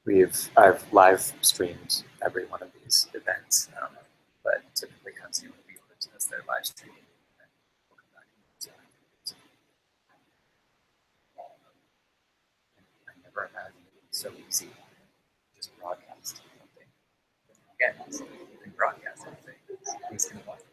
I've live streamed every one of these events, but typically have zero viewers as they're live streaming. And we'll come back and I never imagined it was so easy to just broadcast something. Again, you can broadcast anything. Who's going to watch it?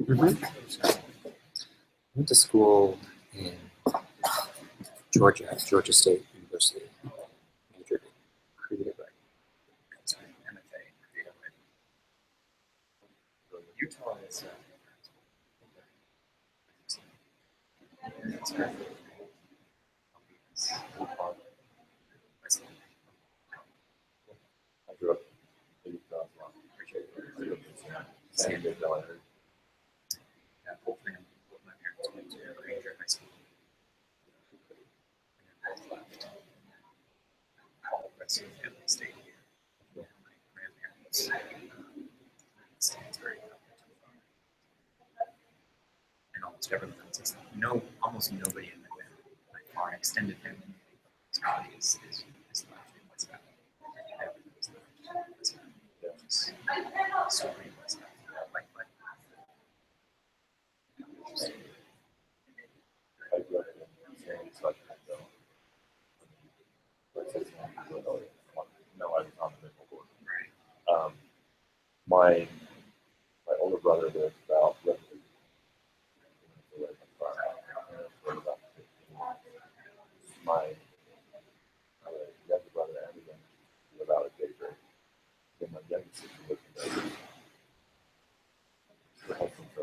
I went to school in Georgia, Georgia State University. Majored in creative writing. Sorry, MFA in creative writing. Utah is I grew up in Utah as well. Same as Valley. Yeah, hopefully my parents went to Ranger High School. And then both left. All the rest of the family stayed here. Yeah, my grandparents stayed very and almost everyone else. Almost nobody in my family, my far extended family, is left in West Valley. Everyone is left in West Valley. So many West Valley. I grew up in San Francisco. No, I was on the middle board. Right. My older brother lived about 11 my younger brother and again lived out at Daybreak. Then my youngest sister lived in Daybreak. Her husband's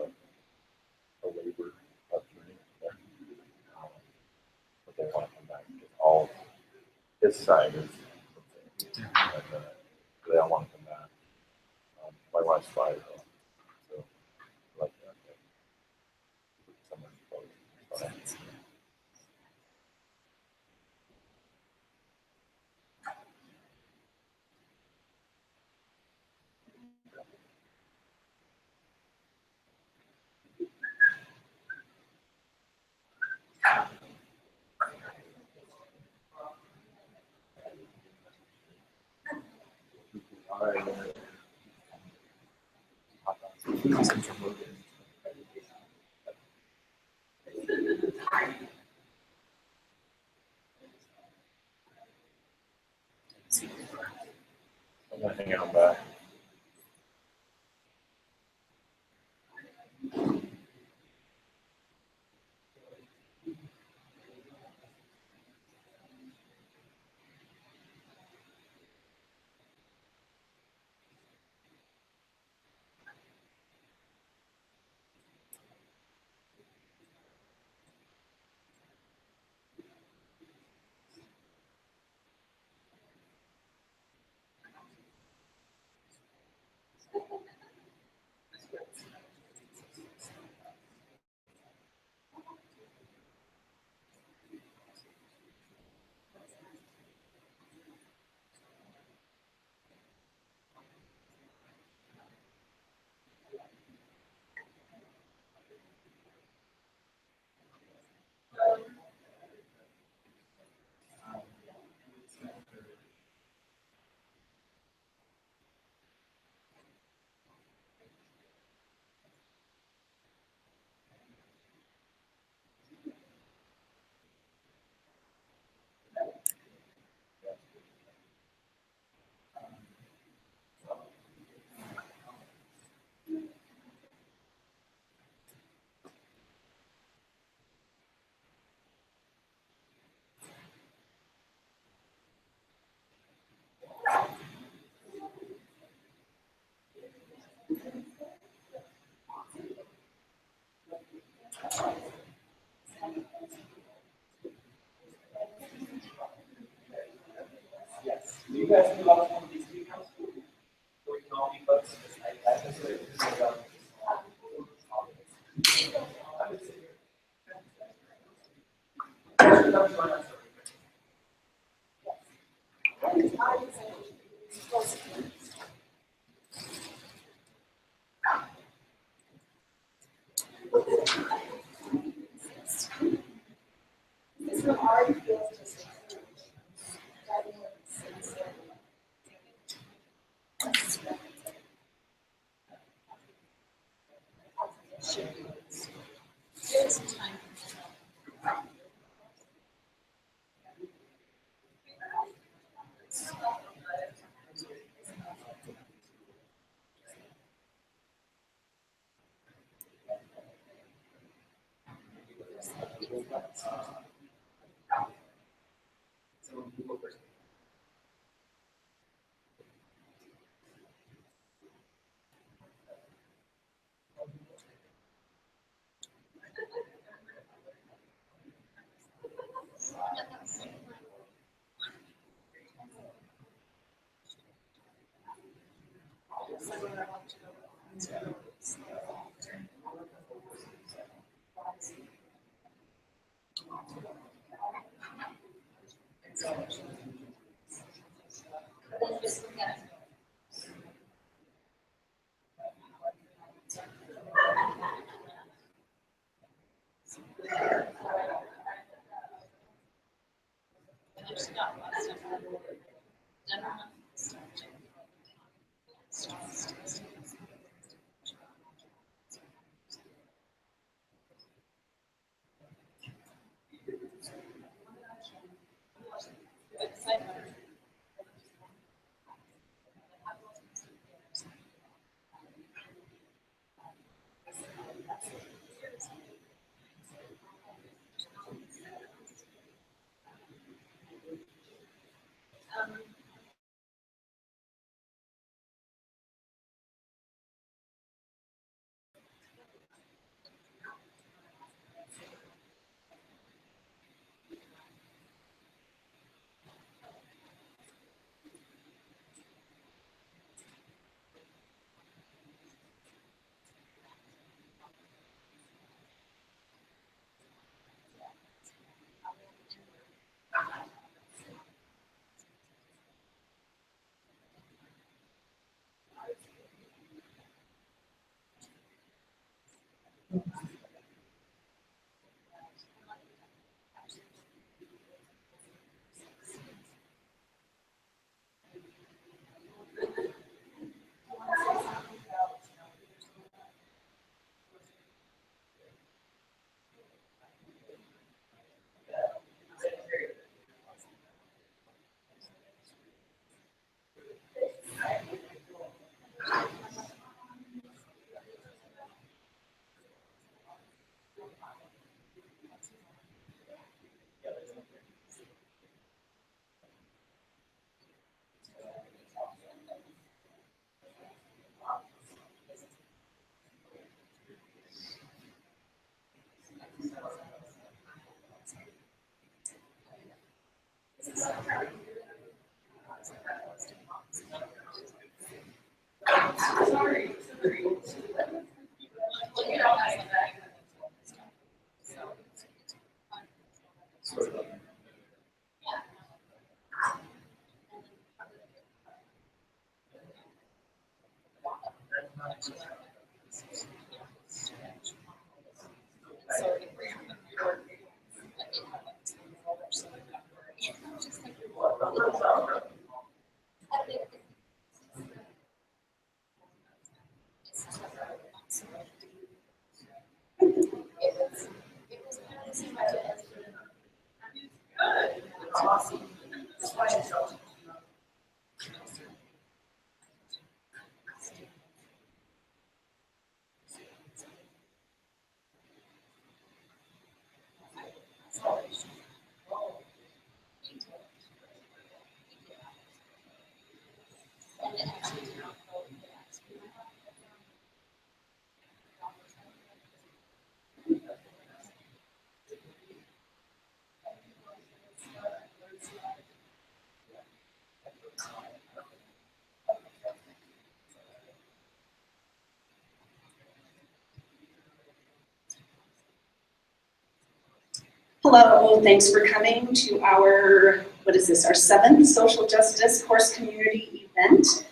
a labor attorney there. But they want to come back because all his side is and, they all want to come back. My wife's 5 though, so I like that. Someone close. I'm gonna hang out back. Do you guys know about one of these accounts? Or you can all be books. I Hello, thanks for coming to our, what is this, our 7th Social Justice Course Community event.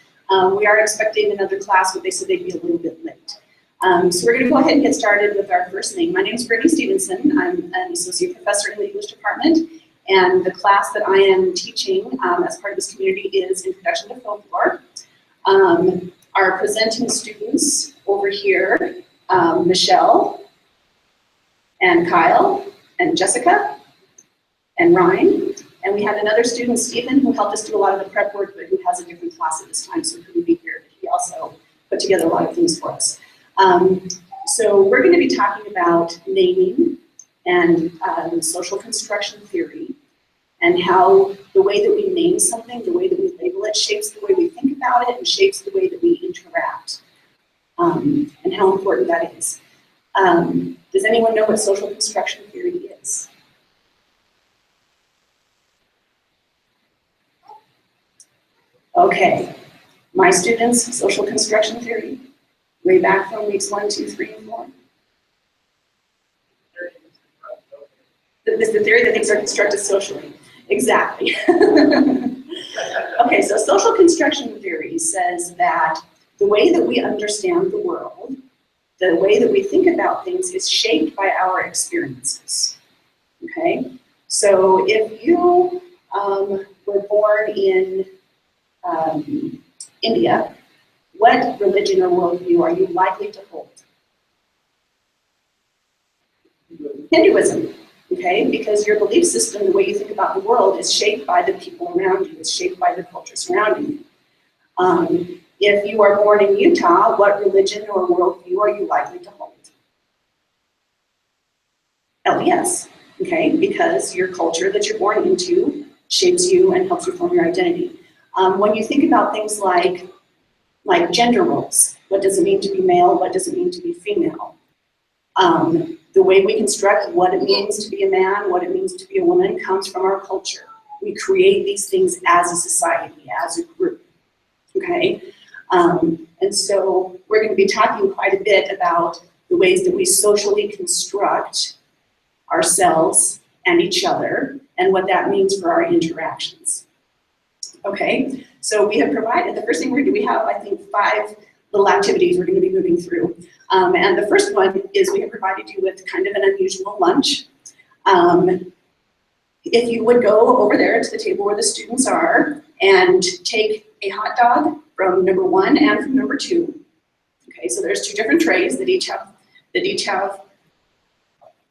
We are expecting another class, but they said they'd be a little bit late. So we're going to go ahead and get started with our first thing. My name is Brittany Stevenson. I'm an associate professor in the English department, and the class that I am teaching as part of this community is Introduction to Folklore. Our presenting students over here Michelle, and Kyle, and Jessica, and Ryan. And we had another student, Stephen, who helped us do a lot of the prep work, but who has a different class at this time, so couldn't be here. But he also put together a lot of things for us. So we're going to be talking about naming and social construction theory, and how the way that we name something, the way that we label it, shapes the way we think about it and shapes the way that we interact, and how important that is. Does anyone know what social construction theory is? Okay, my students, social construction theory, way back from weeks 1, 2, 3, and 4. This is the theory that things are constructed socially. Exactly. Okay, so social construction theory says that the way that we understand the world, the way that we think about things is shaped by our experiences. Okay, so if you were born in India, what religion or worldview are you likely to hold? Hinduism, okay? Because your belief system, the way you think about the world, is shaped by the people around you, it's shaped by the culture surrounding you. If you are born in Utah, what religion or worldview are you likely to hold? LDS, okay? Because your culture that you're born into shapes you and helps you form your identity. When you think about things like gender roles, what does it mean to be male, what does it mean to be female? The way we construct what it means to be a man, what it means to be a woman, comes from our culture. We create these things as a society, as a group, okay? And so we're going to be talking quite a bit about the ways that we socially construct ourselves and each other, and what that means for our interactions. Okay, so we have provided, the first thing we're going to do, we have, I think, 5 little activities we're going to be moving through. And the first one is we have provided you with kind of an unusual lunch. If you would go over there to the table where the students are and take a hot dog from number 1 and from number 2. Okay, so there's 2 different trays that each have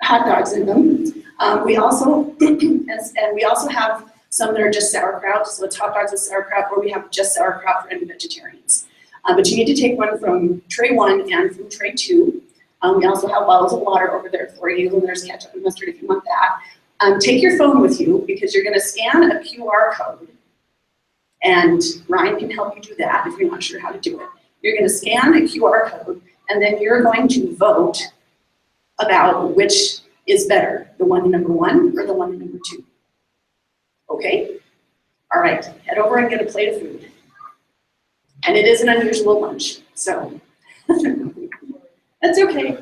hot dogs in them. We also and we also have some that are just sauerkraut, so it's hot dogs with sauerkraut, or we have just sauerkraut for any vegetarians. But you need to take one from tray 1 and from tray 2. We also have bottles of water over there for you, and there's ketchup and mustard if you want that. Take your phone with you, because you're going to scan a QR code, and Ryan can help you do that if you're not sure how to do it. You're going to scan a QR code, and then you're going to vote about which is better, the one in number 1 or the one in number 2. Okay? All right, head over and get a plate of food. And it is an unusual lunch, so that's okay.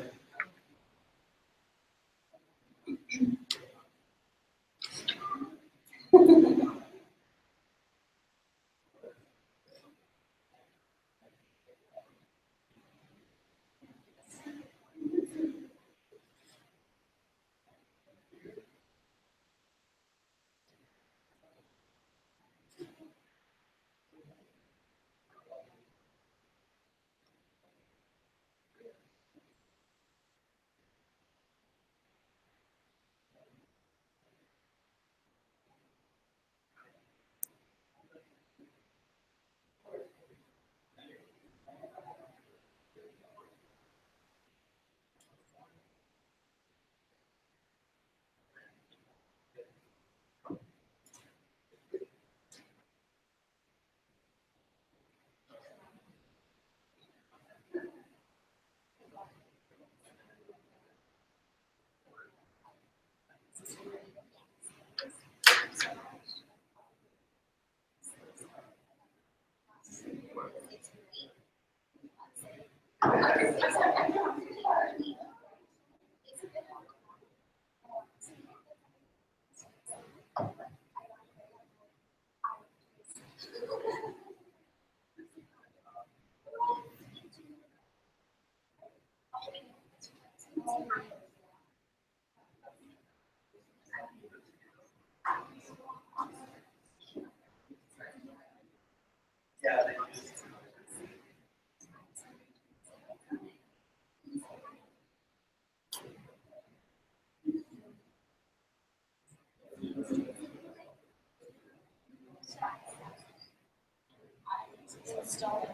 still.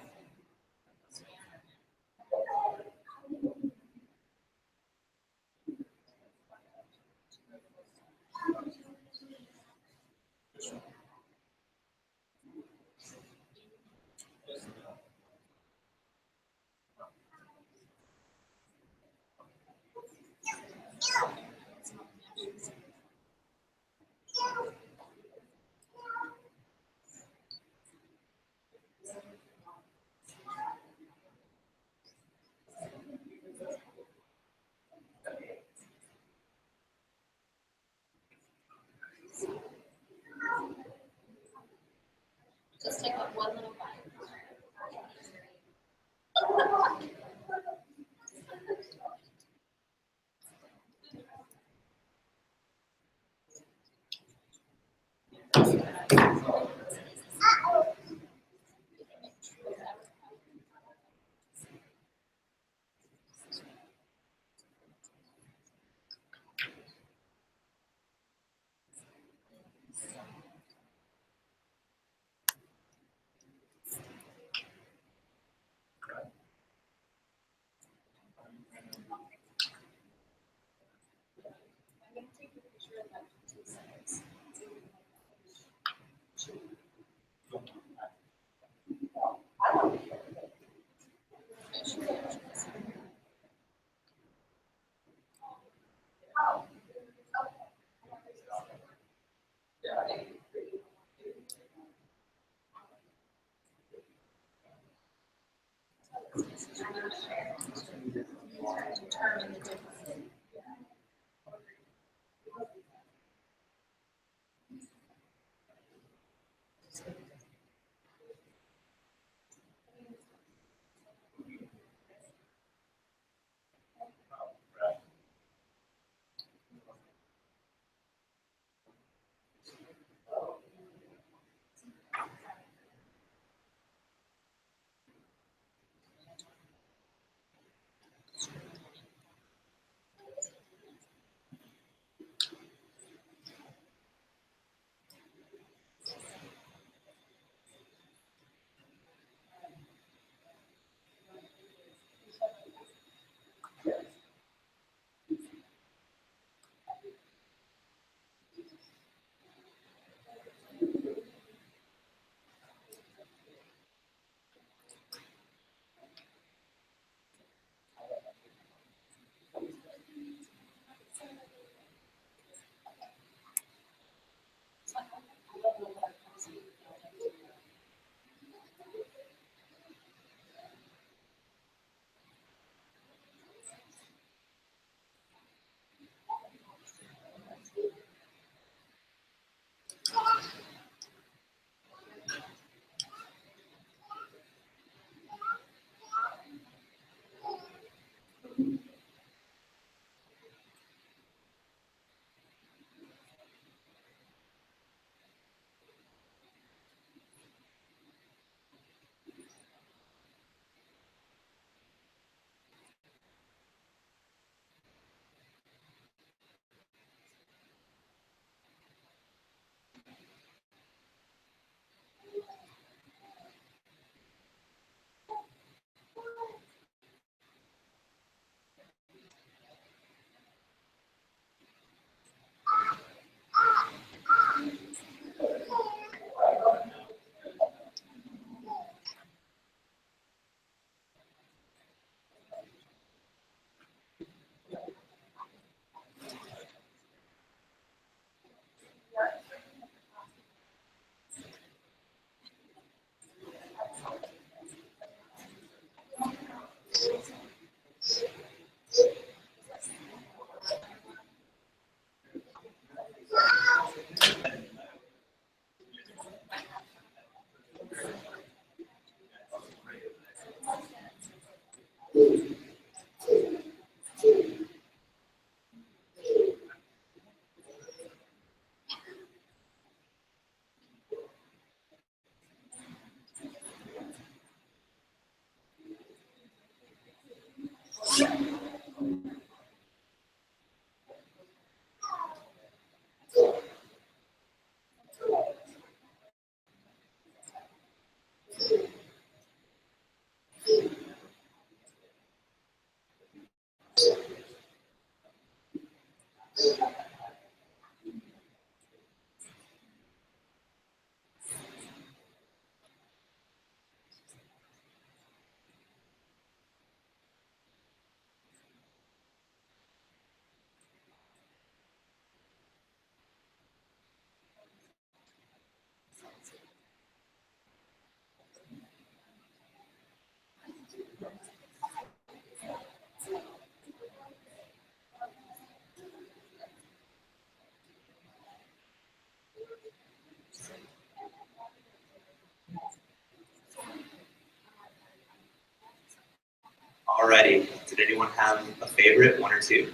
Alrighty, did anyone have a favorite, one or two?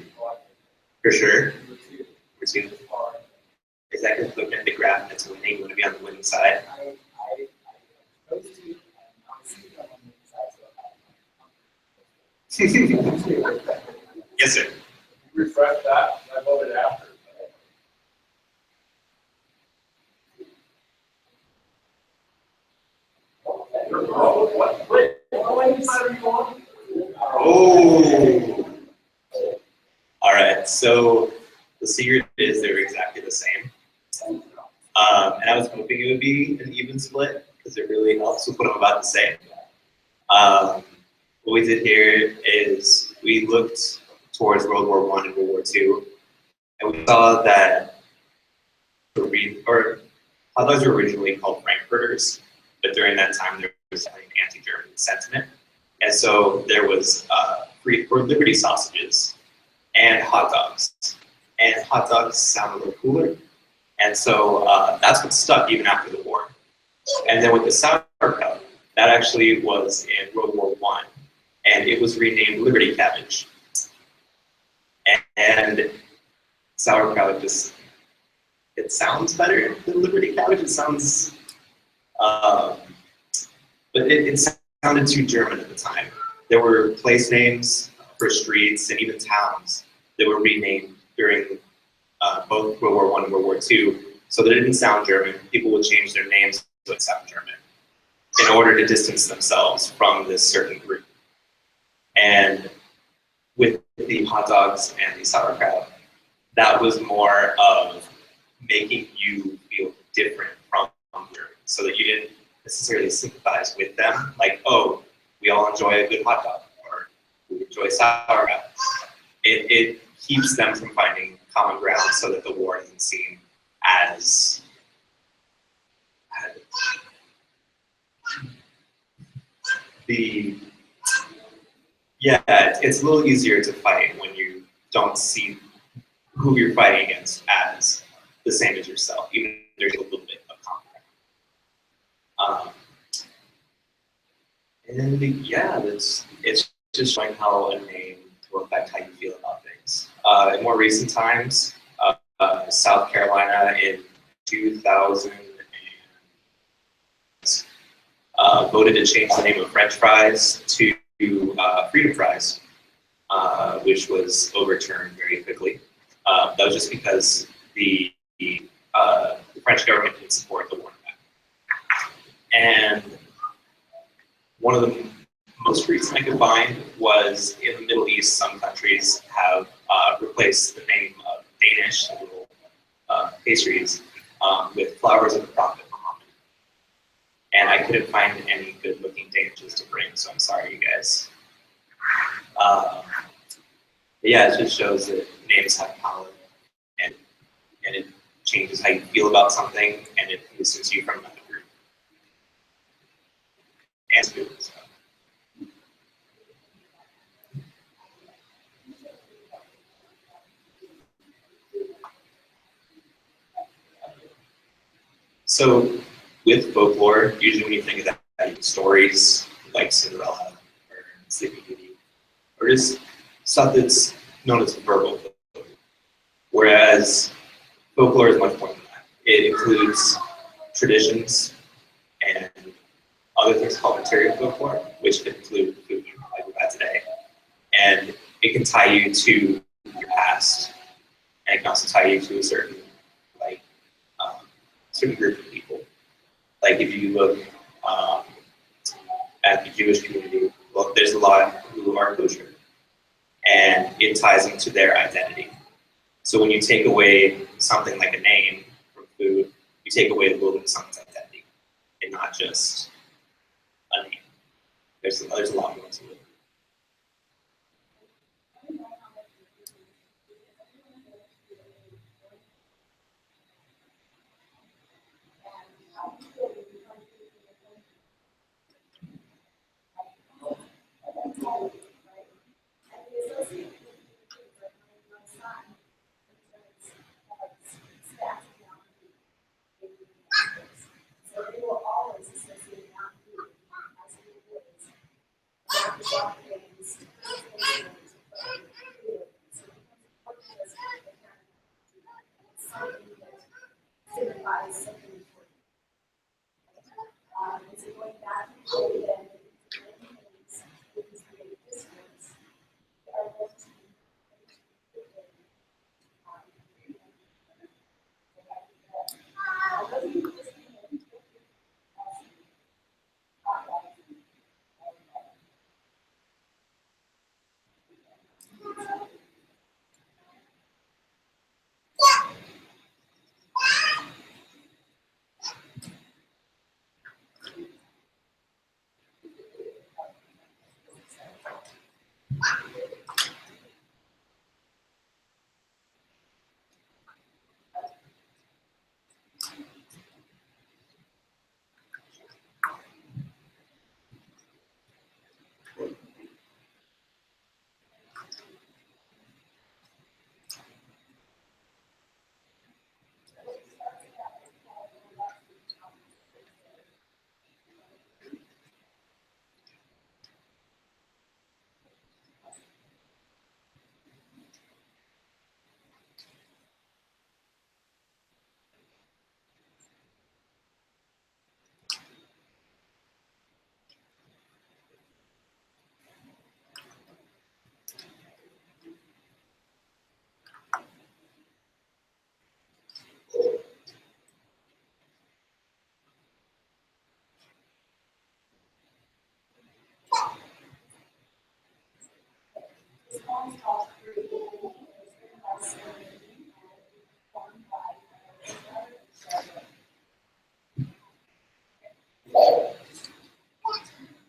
For sure. Number two. Is that because looking at the graph that's winning, you want to be on the winning side? Yes, sir. Refresh that, I voted after. Oh, what? Wait, what side are you on? Oh. All right. So the secret is they're exactly the same. And I was hoping it would be an even split because it really helps to put them about the same. What we did here is we looked towards World War I and World War II, and we saw that hot dogs were originally called Frankfurters, but during that time there was an anti-German sentiment, and so there was free or Liberty sausages and hot dogs sound a little cooler, and so that's what stuck even after the war. And then with the sauerkraut, that actually was in World War I, and it was renamed Liberty Cabbage. And sauerkraut it sounds better than Liberty Cabbage. It sounds, but it sounded too German at the time. There were place names for streets and even towns that were renamed during both World War I and World War II, so that it didn't sound German. People would change their names so it sounded German in order to distance themselves from this certain group. And with the hot dogs and the sauerkraut, that was more of making you feel different from Germans, so that you didn't necessarily sympathize with them, like, oh, we all enjoy a good hot dog, or we enjoy sauerkraut. It keeps them from finding common ground so that the war isn't seen as it's a little easier to fight when you don't see who you're fighting against as the same as yourself, even if there's a little bit of common ground. And yeah, it's just showing how a name will affect how you feel about things. In more recent times, South Carolina in 2000 voted to change the name of French fries to Freedom Fries, which was overturned very quickly. That was just because the French government didn't support the war. And one of the most recent I could find was in the Middle East, some countries have replaced the name of Danish little pastries with flowers of the Prophet Muhammad. And I couldn't find any good looking Danishes to bring, so I'm sorry, you guys. But yeah, it just shows that names have power, and it changes how you feel about something, and it distance you from another group. And students. So with folklore, usually when you think of that, stories like Cinderella or Sleeping Beauty, or just stuff that's known as verbal folklore. Whereas folklore is much more than that. It includes traditions and other things called material folklore, which can include food, like we've had today. And it can tie you to your past, and it can also tie you to a certain certain group of people. Like if you look at the Jewish community, well, there's a lot who are kosher, and it ties into their identity. So when you take away something like a name from food, you take away a little bit of someone's identity, and not just a name. There's a lot more to it. So they will always associate non-food as it is. Not things, something that signifies something important. Is it going back to then many things with these creative disciplines that are going to be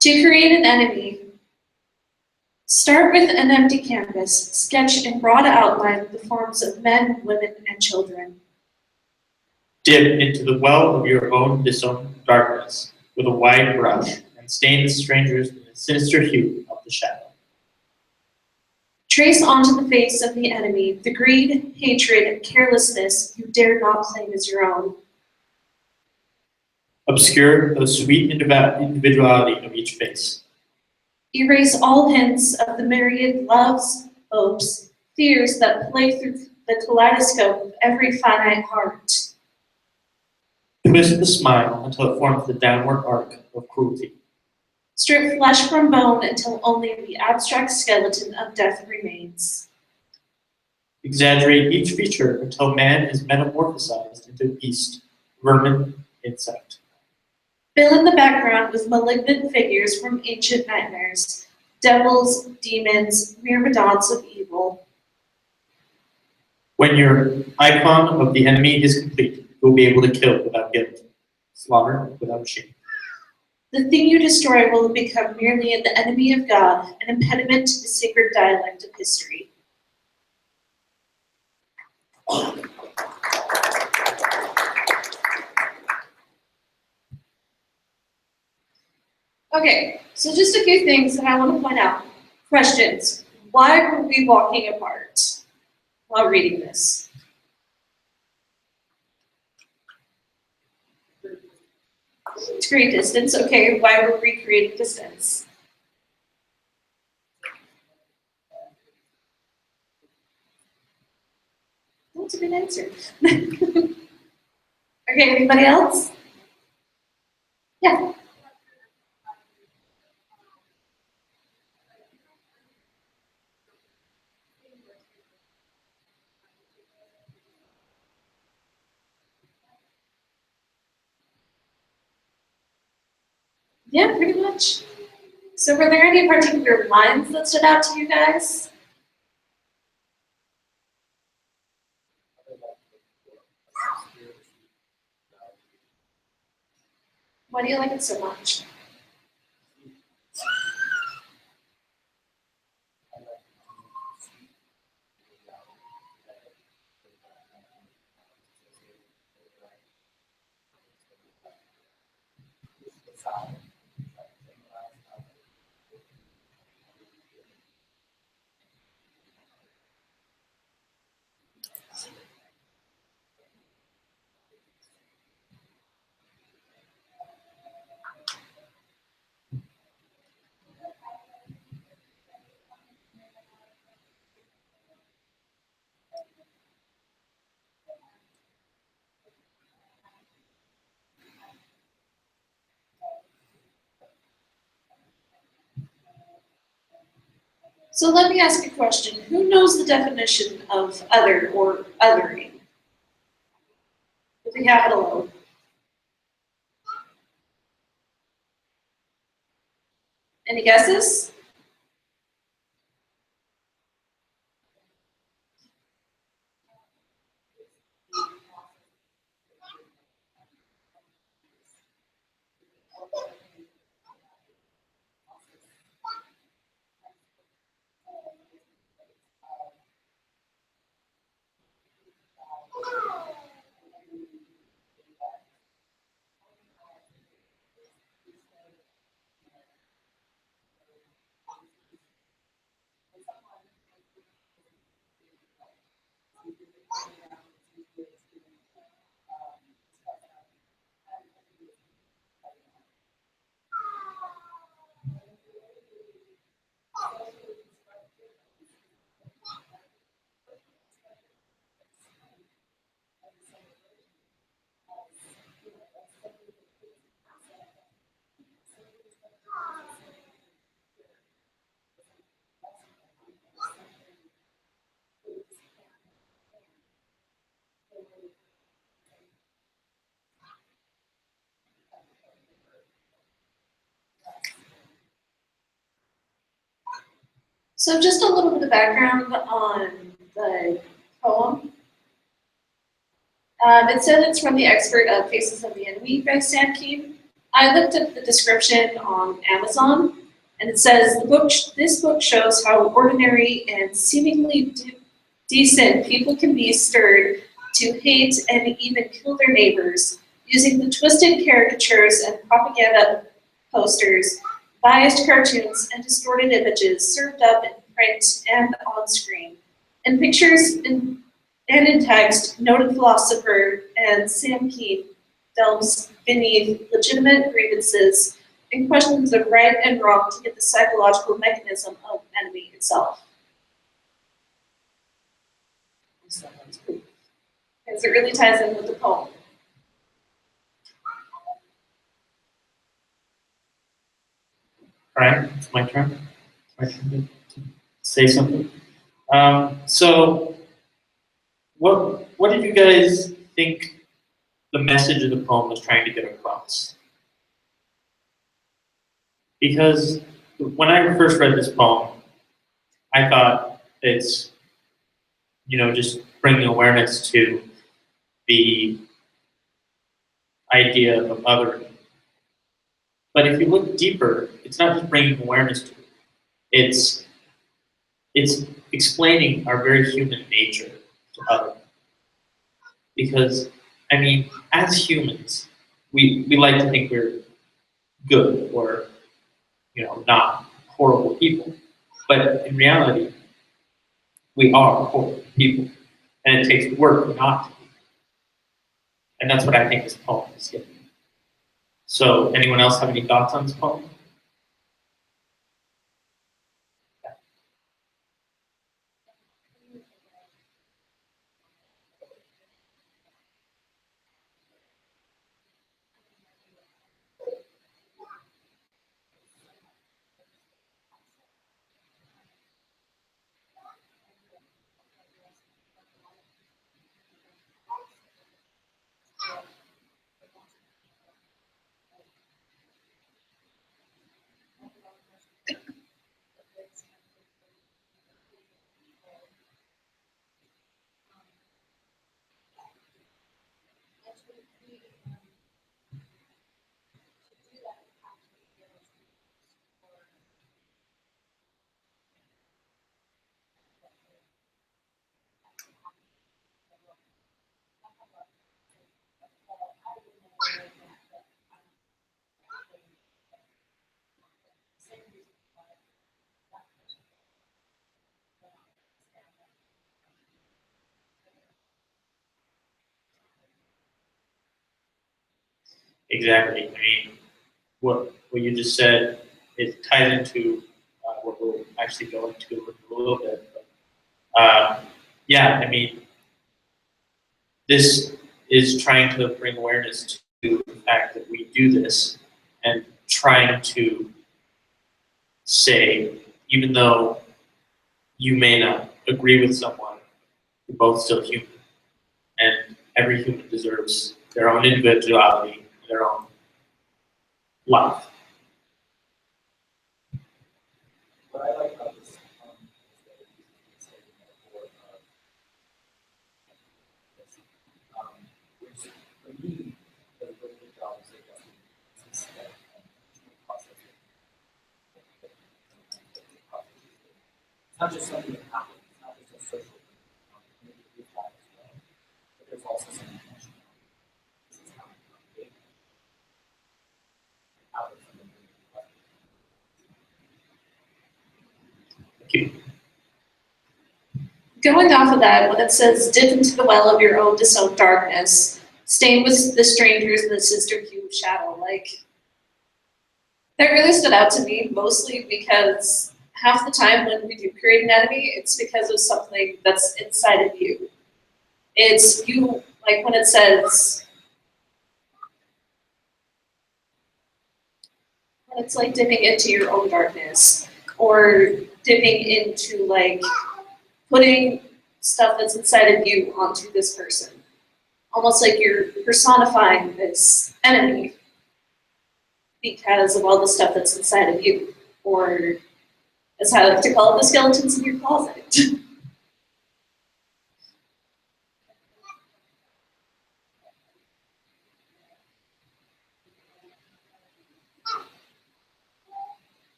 To create an enemy, start with an empty canvas. Sketch in broad outline the forms of men, women, and children. Dip into the well of your own disowned darkness with a wide brush and stain the strangers in the sinister hue of the shadow. Trace onto the face of the enemy the greed, hatred, and carelessness you dare not claim as your own. Obscure the sweet individuality of each face. Erase all hints of the myriad loves, hopes, fears that play through the kaleidoscope of every finite heart. Twist the smile until it forms the downward arc of cruelty. Strip flesh from bone until only the abstract skeleton of death remains. Exaggerate each feature until man is metamorphosized into beast, vermin, insect. Fill in the background with malignant figures from ancient nightmares, devils, demons, myrmidons of evil. When your icon of the enemy is complete, you'll be able to kill without guilt, slaughter without shame. The thing you destroy will become merely the enemy of God, an impediment to the sacred dialect of history. Okay, so just a few things that I want to point out. Questions. Why were we walking apart while reading this? To create distance. Okay, why were we creating distance? That's a good answer. Okay, anybody else? Yeah. Yeah, pretty much. So were there any particular lines that stood out to you guys? Why do you like it so much? So let me ask a question. Who knows the definition of other or othering? If we have it alone. Any guesses? So just a little bit of background on the poem. It said it's from the expert of Faces of the Enemy by Sam Keen. I looked up the description on Amazon, and it says this book shows how ordinary and seemingly decent people can be stirred to hate and even kill their neighbors using the twisted caricatures and propaganda posters, biased cartoons, and distorted images served up in print and on screen. In pictures and in text, noted philosopher and Sam Keen delves beneath legitimate grievances and questions of right and wrong to get the psychological mechanism of enemy itself. Because it really ties in with the poem. All right, it's my turn. My turn to say something. So, what did you guys think the message of the poem was trying to get across? Because when I first read this poem, I thought it's, just bringing awareness to the idea of othering. But if you look deeper, it's not just bringing awareness to it. It's explaining our very human nature to others. Because, as humans, we like to think we're good or, not horrible people. But in reality, we are horrible people. And it takes work not to be. And that's what I think this poem is getting. So, anyone else have any thoughts on this poem? Exactly. I mean, what you just said, it ties into what we'll actually go into in a little bit. But, yeah, I mean, this is trying to bring awareness to the fact that we do this and trying to say, even though you may not agree with someone, you're both still human. And every human deserves their own individuality, their own life. What I like about this is that it's a metaphor of which for me, the job is it's that process. It's not just something that happens, it's not just a social maybe it is that as well, but there's also some intention. This is how we create out of something. Thank you. Going off of that, when it says, dip into the well of your own disowned darkness, staying with the strangers in the sister cube shadow, like, that really stood out to me, mostly because half the time when we do create an enemy, it's because of something that's inside of you. It's you, like when it says, when it's like dipping into your own darkness, or dipping into like putting stuff that's inside of you onto this person. Almost like you're personifying this enemy because of all the stuff that's inside of you, or as I like to call it, the skeletons in your closet.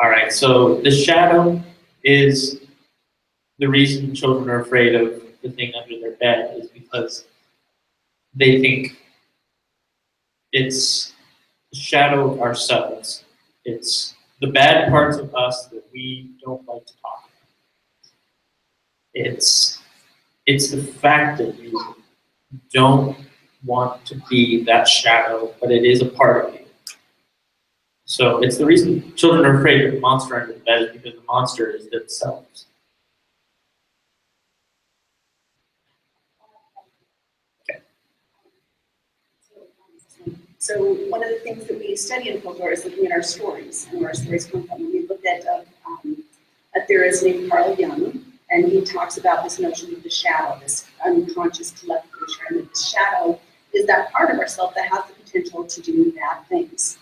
All right, so the shadow is the reason children are afraid of the thing under their bed is because they think it's the shadow of ourselves. It's the bad parts of us that we don't like to talk about. It's the fact that you don't want to be that shadow, but it is a part of you. So it's the reason children are afraid of the monster under the bed is because the monster is themselves. So one of the things that we study in folklore is looking at our stories and where our stories come from. We looked at a theorist named Carl Jung, and he talks about this notion of the shadow, this unconscious collective nature, and that the shadow is that part of ourselves that has the potential to do bad things.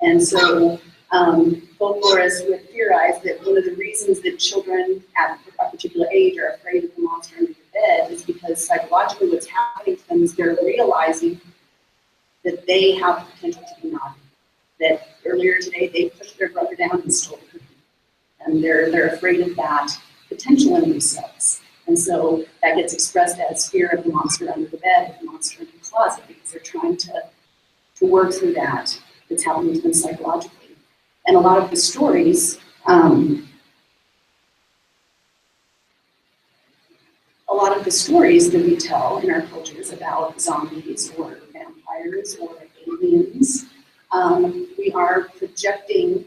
And so folklorists would theorize that one of the reasons that children at a particular age are afraid of the monster under the bed is because psychologically what's happening to them is they're realizing that they have the potential to be naughty. That earlier today they pushed their brother down and stole the cookie. And they're afraid of that potential in themselves. And so that gets expressed as fear of the monster under the bed, the monster in the closet, because they're trying to work through that that's happening to them psychologically. And a lot of the stories, that we tell in our cultures about zombies or vampires or aliens, we are projecting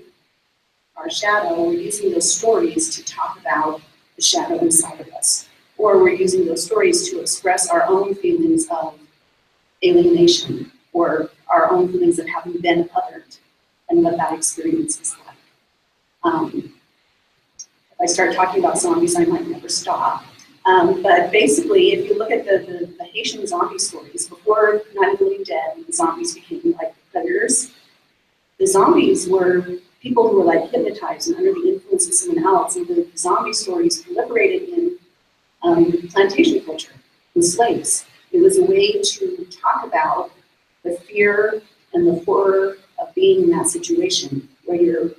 our shadow. We're using those stories to talk about the shadow inside of us. Or we're using those stories to express our own feelings of alienation or our own feelings of having been othered and what that experience is like. If I start talking about zombies, I might never stop. But basically, if you look at the Haitian zombie stories, before Night of the Living Dead, the zombies became like predators, the zombies were people who were like hypnotized and under the influence of someone else, and the zombie stories proliferated in plantation culture, with slaves. It was a way to talk about the fear and the horror of being in that situation, where your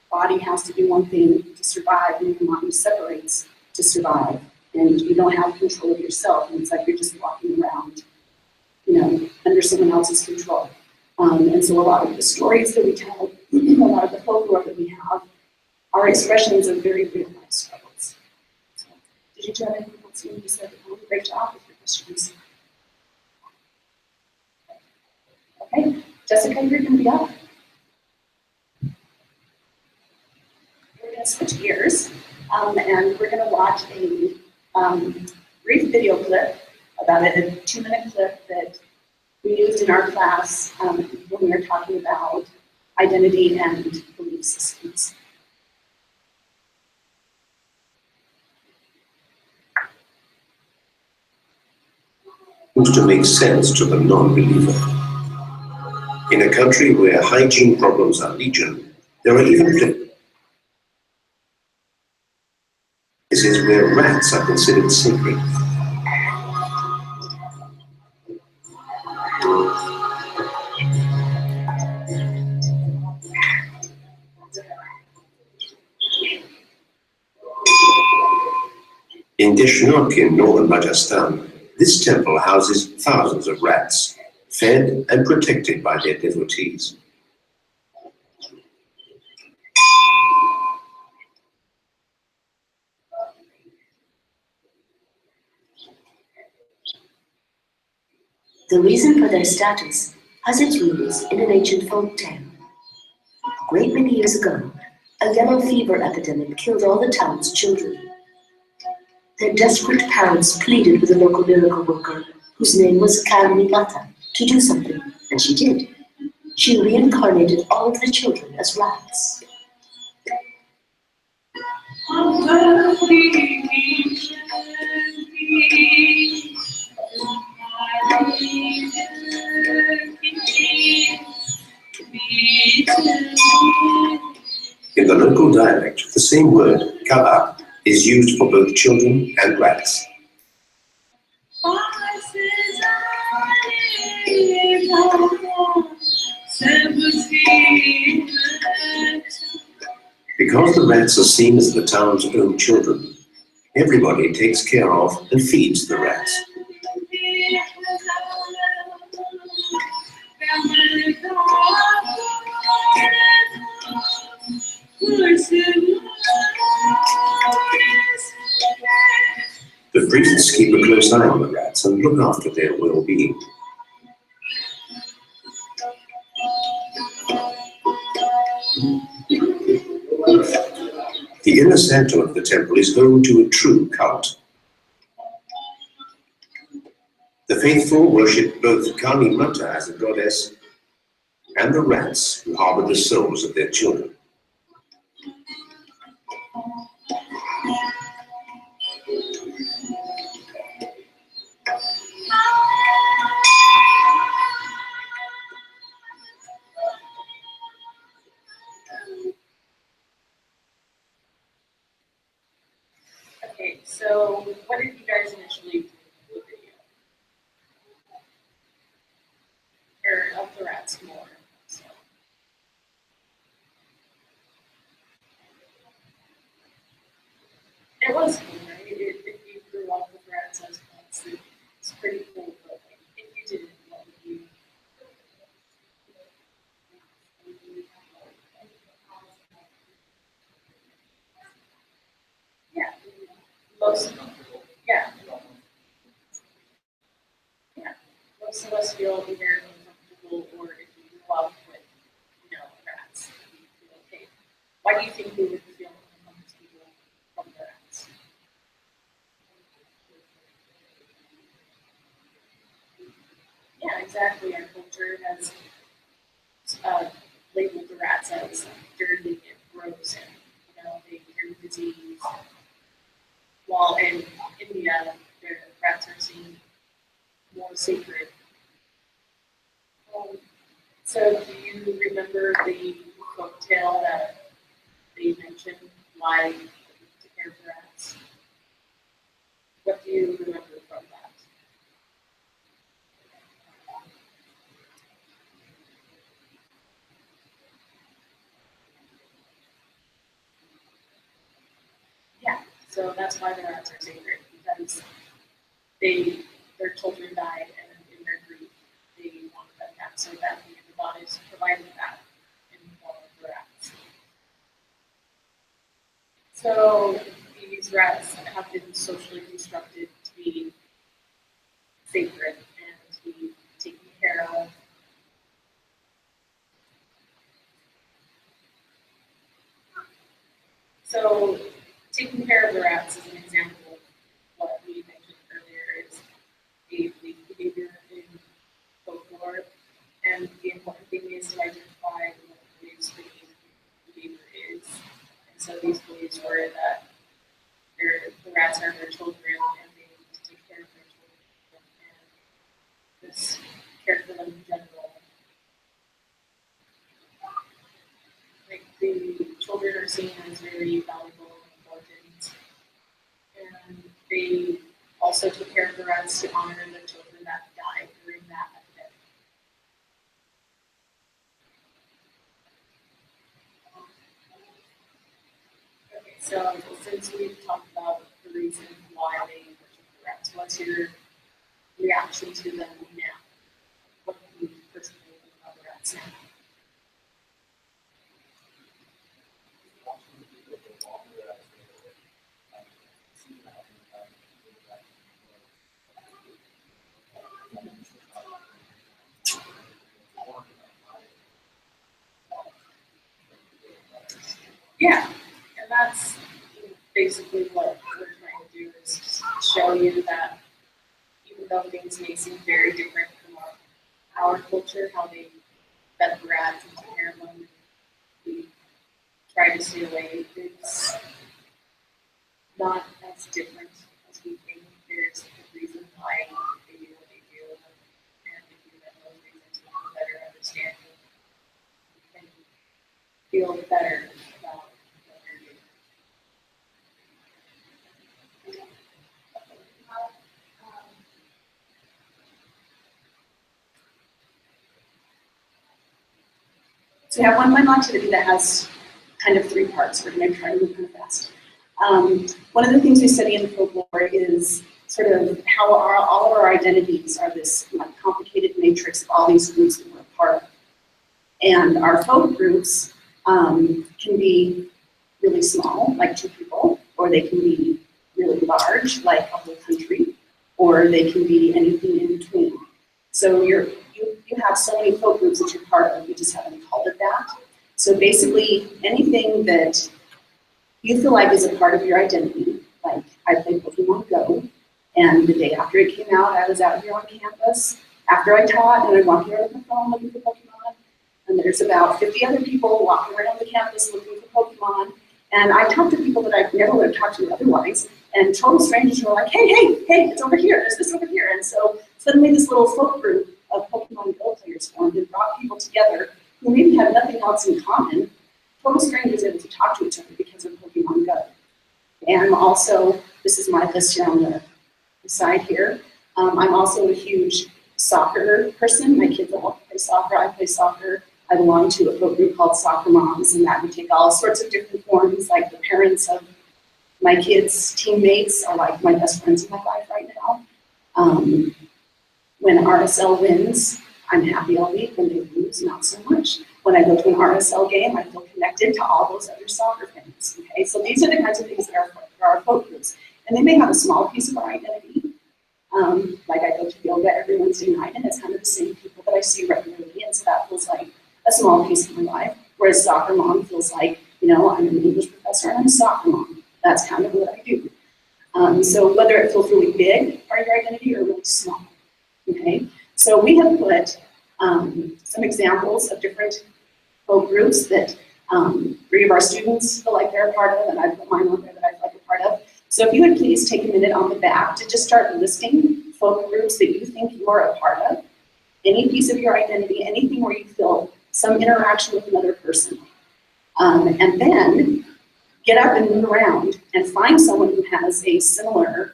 body has to do one thing to survive, and your mind separates to survive. And you don't have control of yourself, and it's like you're just walking around under someone else's control. And so a lot of the stories that we tell, a lot of the folklore that we have, are expressions of very real life struggles. So, did you have anything else you said? Great job with your questions. Okay, Jessica, you're going to be up. We're going to switch gears, and we're going to watch a brief video clip, about a 2-minute clip that we used in our class when we were talking about identity and belief systems. Seems to make sense to the non-believer. In a country where hygiene problems are legion, there are even places where rats are considered sacred. In Deshnook in northern Rajasthan, this temple houses thousands of rats, fed and protected by their devotees. The reason for their status has its roots in an ancient folk tale. A great many years ago, a yellow fever epidemic killed all the town's children. Their desperate parents pleaded with a local miracle worker, whose name was Karmi Mata, to do something, and she did. She reincarnated all of the children as rats. In the local dialect, the same word, kaba, is used for both children and rats. Because the rats are seen as the town's own children, everybody takes care of and feeds the rats. The priests keep a close eye on the rats and look after their well-being. The inner center of the temple is home to a true cult. The faithful worship both Kali Mata as a goddess and the rats who harbor the souls of their children. Okay, so what did you guys initially do with the video? Or of the rats more? So. It was cool, right? If you grew up with rats as pets, it's pretty cool. But if you didn't, what would you? Yeah, most. Yeah. Yeah, most of us feel either uncomfortable or if you grew up with, rats, you feel okay. Why do you think we would feel uncomfortable from the rats? Yeah, exactly. Our culture has labeled the rats as dirty and gross, and they carry disease. While in India, their rats are seen more sacred. So do you remember the folk tale that they mentioned, why to care for rats? What do you remember from that? Yeah, so that's why the rats are sacred, because their children died, and in their grief, so that the bodies provided that in the form of rats. So these rats have been socially constructed to be sacred and to be taken care of. So taking care of the rats is an example of what we mentioned earlier is a belief behavior in folklore. And the important thing is to identify what the beliefs behavior is. And so these beliefs were that the rats are their children and they need to take care of their children and just care for them in general. Like the children are seen as very valuable and important. And they also took care of the rats to honor the children that died during that epidemic. Okay, so since we've talked about the reason why they worship the rats, what's your reaction to them now? What do you personally think about the rats now? Yeah, and that's basically what we're trying to do is just show you that even though things may seem very different from our culture, how they fed the rats and took care of them, we try to stay away. It's not as different as we think. There's a reason why they do what they do, and if you have those reasons, you have a better understanding and feel better about what they're doing. So we have one final activity that has kind of three parts. We're going to try to move kind of fast. One of the things we study in folklore is sort of how all of our identities are this like complicated matrix of all these groups that we're a part of. And our folk groups can be really small, like 2 people, or they can be really large, like a whole country, or they can be anything in between. So you have so many folk groups that you're part of, you just haven't called it that. So basically, anything that you feel like is a part of your identity, like I played Pokemon Go, and the day after it came out, I was out here on campus. After I taught, and I'm walking around with my phone looking for Pokemon, and there's about 50 other people walking around the campus looking for Pokemon. And I talked to people that I never would have talked to otherwise, and total strangers were like, hey, it's over here, there's this over here. And so suddenly this little folk group of Pokemon Go players formed and brought people together who maybe had nothing else in common. Total strangers able to talk to each other because of Pokemon Go. And also, this is my list here on the side here. I'm also a huge soccer person. My kids all play soccer, I play soccer. I belong to a group called Soccer Moms, and that we take all sorts of different forms, like the parents of my kids' teammates are like my best friends in my life right now. When RSL wins, I'm happy all week. When they lose, not so much. When I go to an RSL game, I feel connected to all those other soccer fans. Okay, so these are the kinds of things that are our folk groups. And they may have a small piece of our identity. Like I go to yoga every Wednesday night, and it's kind of the same people that I see regularly, and so that feels like a small piece of my life. Whereas soccer mom feels like, you know, I'm an English professor and I'm a soccer mom. That's kind of what I do. So whether it feels really big, part of your identity, or really small. Okay, so we have put some examples of different folk groups that 3 of our students feel like they're a part of, and I put mine on there that I feel like a part of. So if you would please take a minute on the back to just start listing folk groups that you think you are a part of, any piece of your identity, anything where you feel some interaction with another person. And then get up and move around and find someone who has a similar,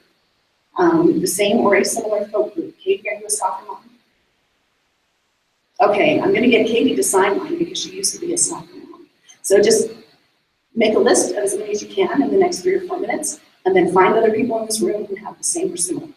the same or a similar folk group. Katie, are you a soccer mom? Okay, I'm gonna get Katie to sign mine because she used to be a soccer mom. So just make a list of as many as you can in the next 3 or 4 minutes, and then find other people in this room who have the same or similar.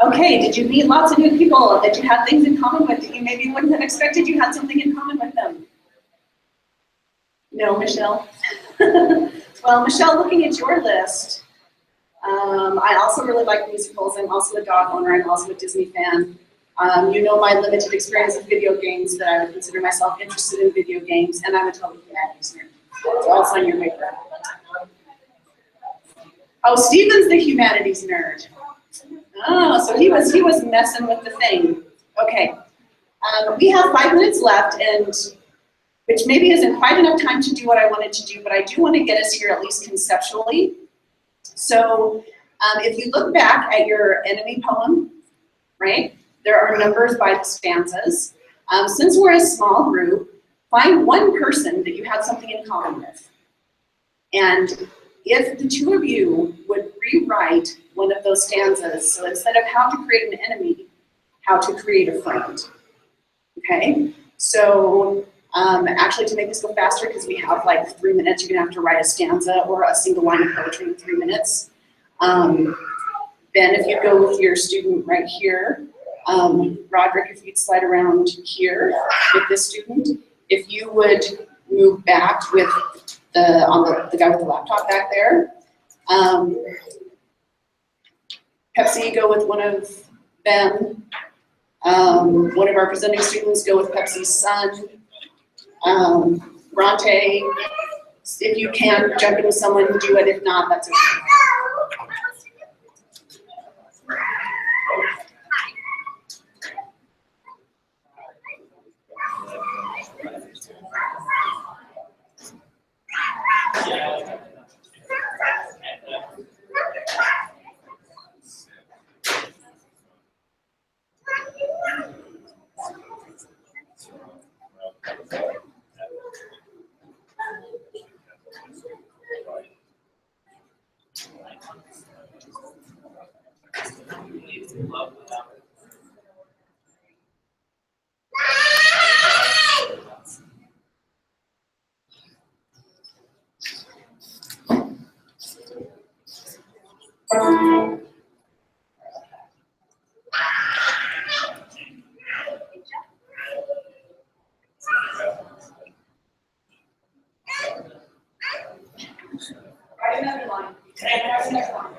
Okay, did you meet lots of new people that you had things in common with that you maybe wouldn't have expected you had something in common with them? No, Michelle? Well, Michelle, looking at your list, I also really like musicals. I'm also a dog owner. I'm also a Disney fan. You know my limited experience with video games, that I would consider myself interested in video games, and I'm a total humanities nerd. So also on your paper. Oh, Steven's the humanities nerd. Oh, so he was messing with the thing. Okay. We have 5 minutes left, and which maybe isn't quite enough time to do what I wanted to do, but I do want to get us here at least conceptually. So if you look back at your enemy poem, right, there are numbers by the stanzas. Since we're a small group, find one person that you have something in common with. And if the two of you would rewrite one of those stanzas, so instead of how to create an enemy, how to create a friend. Okay? So actually, to make this go faster, because we have like 3 minutes, you're gonna have to write a stanza or a single line of poetry in 3 minutes. Ben, if you go with your student right here, Roderick, if you'd slide around here with this student, if you would move back with the guy with the laptop back there. Pepsi, go with one of them. One of our presenting students, go with Pepsi's son. Bronte, if you can jump in with someone, do it. If not, that's okay. Write another line. Write another line.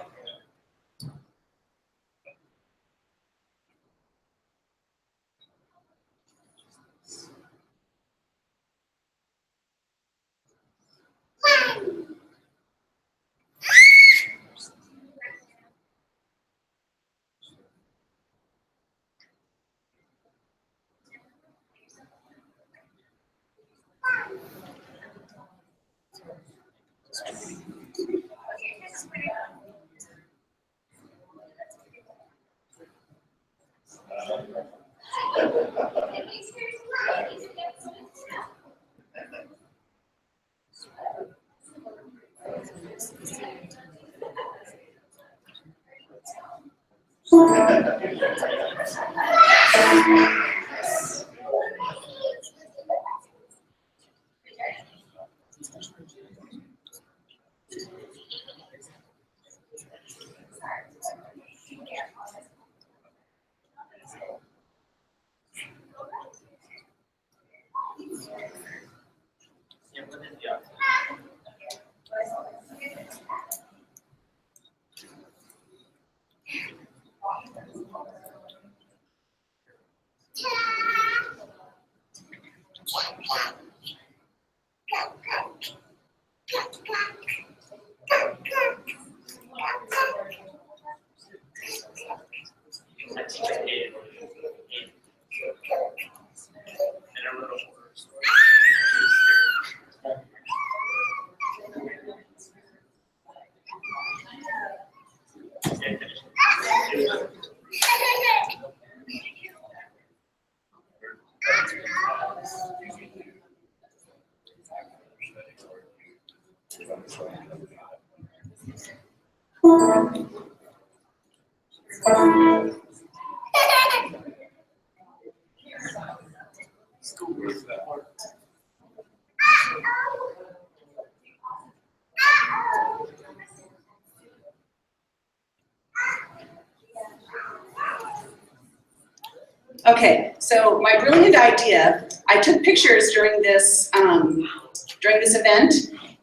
Okay, so my brilliant idea, I took pictures during this event,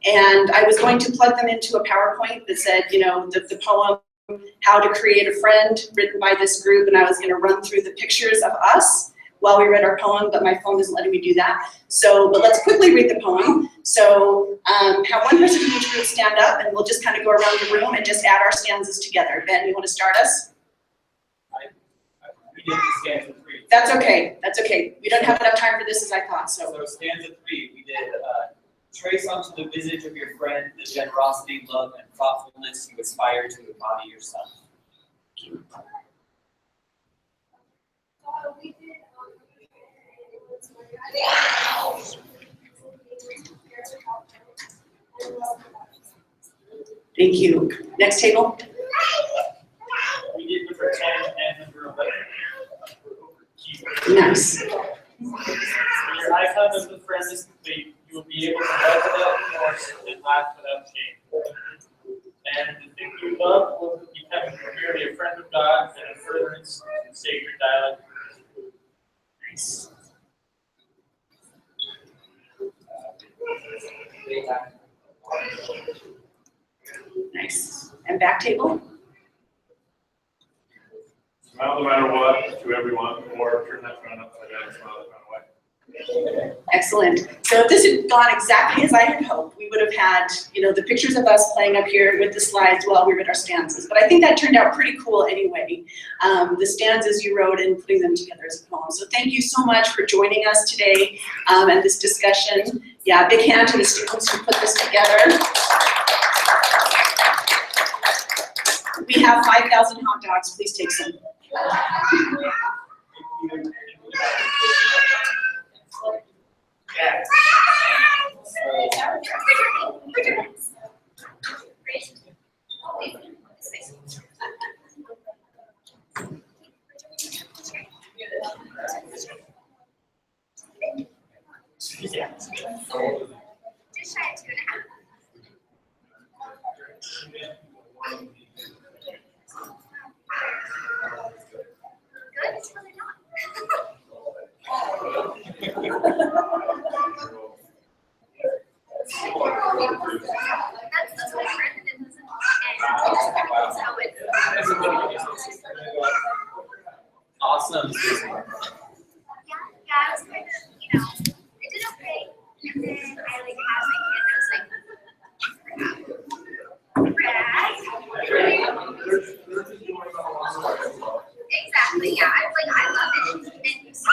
and I was going to plug them into a PowerPoint that said, you know, the poem, How to Create a Friend, written by this group, and I was gonna run through the pictures of us while we read our poem, but my phone isn't letting me do that. So, but let's quickly read the poem. So, have one person from each group stand up, and we'll just kind of go around the room and just add our stanzas together. Ben, you wanna start us? We did the stanza 3. That's okay, that's okay. We don't have enough time for this as I thought, so. So stanza 3, we did trace onto the visage of your friend the generosity, love, and thoughtfulness you aspire to embody yourself. Thank you. Next table. We did number 10 and number 11. Nice. When your icon of the friend is complete, you will be able to love without remorse and laugh without shame. And the thing you love will become merely a friend of God and a furtherance in sacred dialect. Nice. Nice. And back table? Smile no matter what to everyone, or turn that frown upside down and smile that frown away. Excellent. So if this had gone exactly as I had hoped, we would have had, the pictures of us playing up here with the slides while we read our stanzas. But I think that turned out pretty cool anyway. The stanzas you wrote and putting them together as a poem. So thank you so much for joining us today and this discussion. Yeah, big hand to the students who put this together. We have 5,000 hot dogs. Please take some. Yeah. Just shy of 2.5. Good, it's really not. That's my friend that didn't listen. Awesome. Yeah, I was kind of, I did okay. And then I had my kid and I was exactly, yeah. I love it. And you see